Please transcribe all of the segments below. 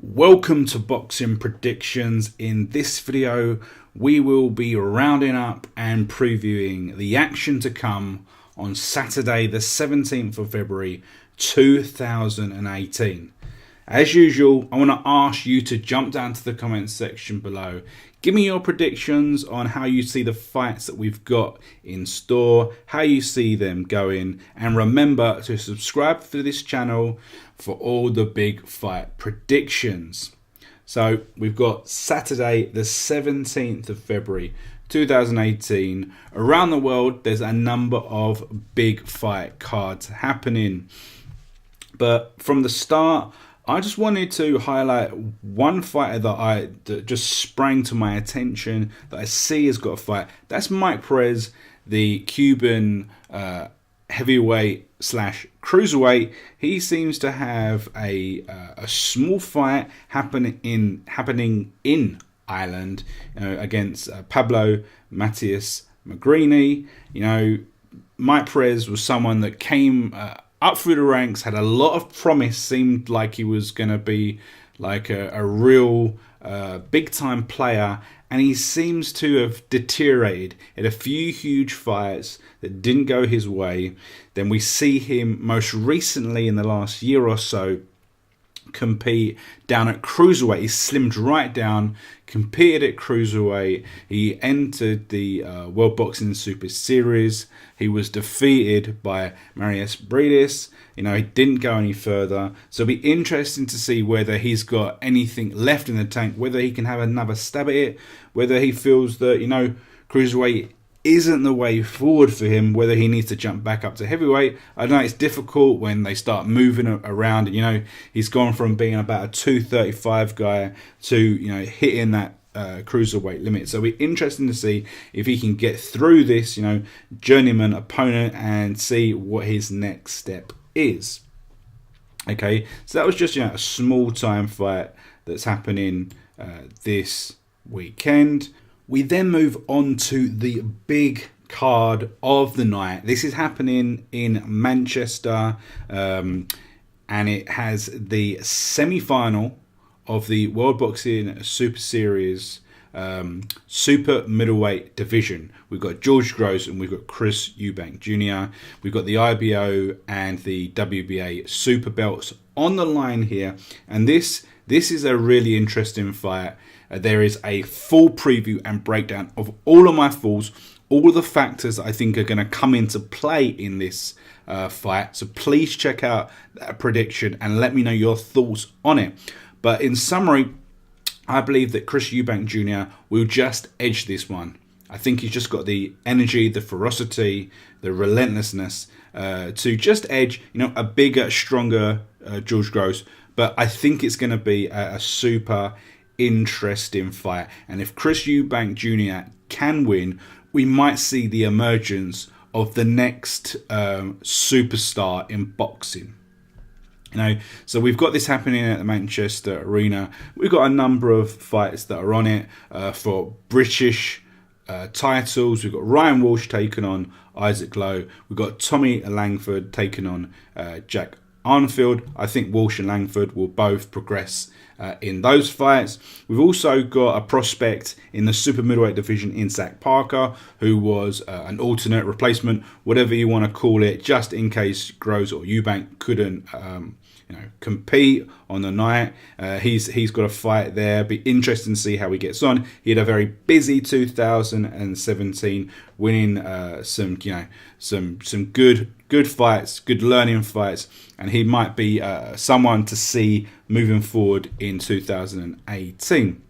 Welcome to Boxing Predictions. In this video, we will be rounding up and previewing the action to come on Saturday, the 17th of February, 2018. As usual, I want to ask you to jump down to the comments section below. Give me your predictions on how you see the fights that we've got in store, how you see them going, and remember to subscribe to this channel for all the big fight predictions. So we've got Saturday the 17th of February 2018. Around the world there's a number of big fight cards happening, but from the start I just wanted to highlight one fighter that just sprang to my attention that I see has got a fight. That's Mike Perez, the Cuban heavyweight slash cruiserweight. He seems to have a small fight happening in Ireland, against Pablo Matias Magrini. Mike Perez was someone that came up through the ranks, had a lot of promise, seemed like he was going to be like a real big time player, and he seems to have deteriorated in a few huge fights that didn't go his way. Then we see him most recently in the last year or so compete down at cruiserweight. He slimmed right down, competed at cruiserweight. He entered the World Boxing Super Series. He was defeated by Marius Bridis. He didn't go any further. So it'll be interesting to see whether he's got anything left in the tank, whether he can have another stab at it, whether he feels that, cruiserweight isn't the way forward for him, whether he needs to jump back up to heavyweight. I know it's difficult when they start moving around. He's gone from being about a 235 guy to, hitting that cruiserweight limit. So it'll be interesting to see if he can get through this, journeyman opponent and see what his next step is. Okay, so that was just, a small time fight that's happening this weekend. We then move on to the big card of the night. This is happening in Manchester, and it has the semi-final of the World Boxing Super Series super middleweight division. We've got George Gross and we've got Chris Eubank Jr. We've got the IBO and the WBA super belts on the line here, and this is a really interesting fight. There is a full preview and breakdown of all of my falls, all of the factors that I think are going to come into play in this fight. So please check out that prediction and let me know your thoughts on it. But in summary, I believe that Chris Eubank Jr. will just edge this one. I think he's just got the energy, the ferocity, the relentlessness to just edge, a bigger, stronger George Gross. But I think it's going to be a super interesting fight, and if Chris Eubank Jr. can win, we might see the emergence of the next superstar in boxing. So we've got this happening at the Manchester Arena. We've got a number of fights that are on it for British titles. We've got Ryan Walsh taking on Isaac Lowe. We've got Tommy Langford taking on Jack Arnfield. I think Walsh and Langford will both progress in those fights. We've also got a prospect in the super middleweight division in Zach Parker, who was an alternate replacement, whatever you want to call it, just in case Groves or Eubank couldn't compete on the night. He's got a fight there. Be interesting to see how he gets on. He had a very busy 2017, winning some good fights, good learning fights, and he might be someone to see moving forward in 2018.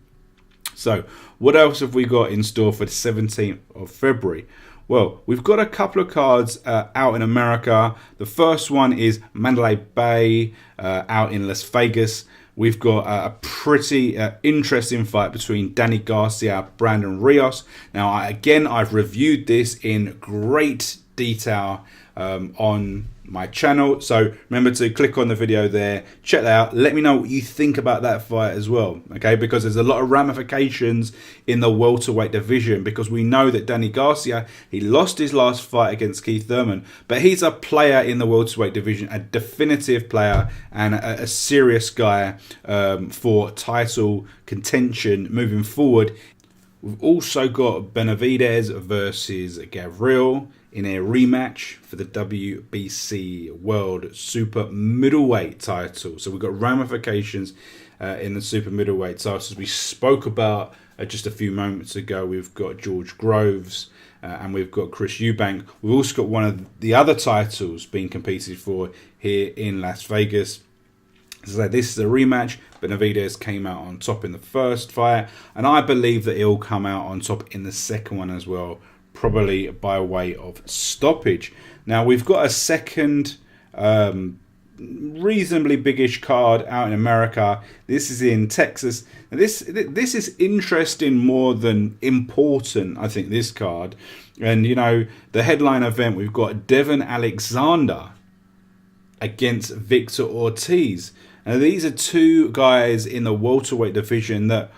So what else have we got in store for the 17th of February? Well, we've got a couple of cards out in America. The first one is Mandalay Bay out in Las Vegas. We've got a pretty interesting fight between Danny Garcia, Brandon Rios. Now, I've reviewed this in great detail on my channel. So remember to click on the video there, check that out. Let me know what you think about that fight as well, okay? Because there's a lot of ramifications in the welterweight division, because we know that Danny Garcia, he lost his last fight against Keith Thurman, but he's a player in the welterweight division, a definitive player and a serious guy for title contention moving forward. We've also got Benavidez versus Gavril in a rematch for the WBC World Super Middleweight title. So we've got ramifications in the Super Middleweight titles. As we spoke about just a few moments ago, we've got George Groves and we've got Chris Eubank. We've also got one of the other titles being competed for here in Las Vegas. So this is a rematch. Benavidez came out on top in the first fight, and I believe that he'll come out on top in the second one as well, probably by way of stoppage. Now we've got a second reasonably biggish card out in America. This is in Texas. Now this is interesting more than important, I think, this card. And you know, the headline event, we've got Devon Alexander against Victor Ortiz. Now these are two guys in the welterweight division that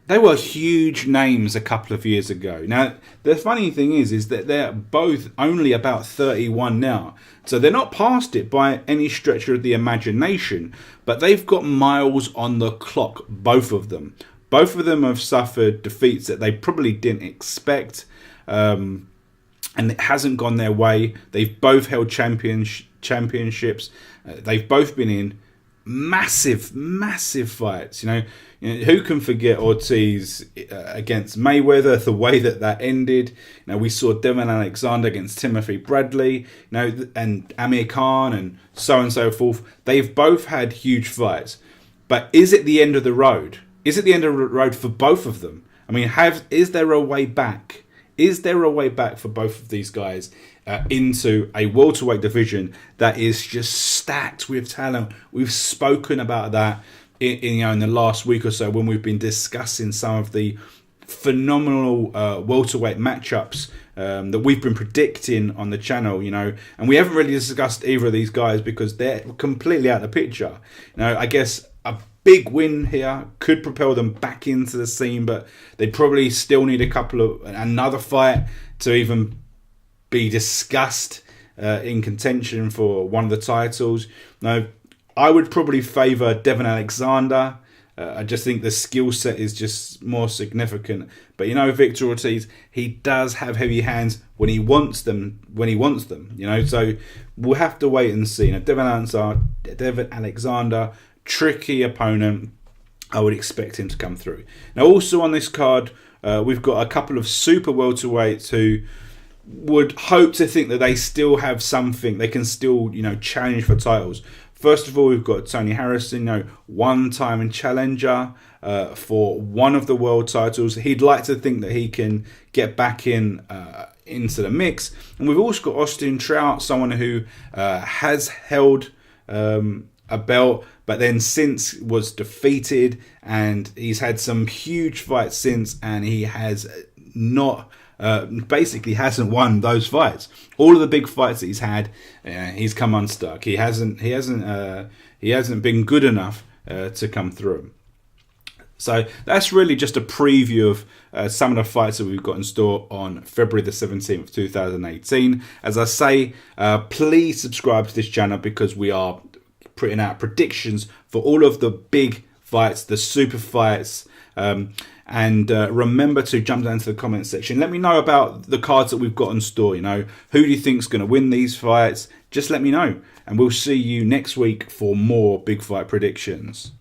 they were huge names a couple of years ago. Now, the funny thing is that they're both only about 31 now. So they're not past it by any stretch of the imagination. But they've got miles on the clock, both of them. Both of them have suffered defeats that they probably didn't expect. And it hasn't gone their way. They've both held championships. They've both been in massive fights. You know, who can forget Ortiz against Mayweather, the way that ended. You know, we saw Devon Alexander against Timothy Bradley, you know, and Amir Khan and so forth. They've both had huge fights, but is it the end of the road? Is it the end of the road for both of them? I mean, is there a way back? Is there a way back for both of these guys into a welterweight division that is just stacked with talent? We've spoken about that in the last week or so when we've been discussing some of the phenomenal welterweight matchups that we've been predicting on the channel, you know, and we haven't really discussed either of these guys because they're completely out of the picture. You know, I guess a big win here could propel them back into the scene, but they probably still need another fight to even be discussed in contention for one of the titles. Now, I would probably favour Devon Alexander. I just think the skill set is just more significant. But you know, Victor Ortiz, he does have heavy hands when he wants them. You know, so we'll have to wait and see. Now, Devon Alexander, tricky opponent. I would expect him to come through. Now, also on this card, we've got a couple of super welterweights who would hope to think that they still have something. They can still, you know, challenge for titles. First of all, we've got Tony Harrison, you know, one-time challenger for one of the world titles. He'd like to think that he can get back into the mix. And we've also got Austin Trout, someone who has held a belt, but then since was defeated, and he's had some huge fights since, and he has not basically hasn't won those fights. All of the big fights that he's had, he's come unstuck. He hasn't been good enough to come through. So that's really just a preview of some of the fights that we've got in store on February the 17th, 2018. As I say, please subscribe to this channel because we are putting out predictions for all of the big fights, the super fights. And remember to jump down to the comment section. Let me know about the cards that we've got in store. You know, who do you think's going to win these fights? Just let me know. And we'll see you next week for more big fight predictions.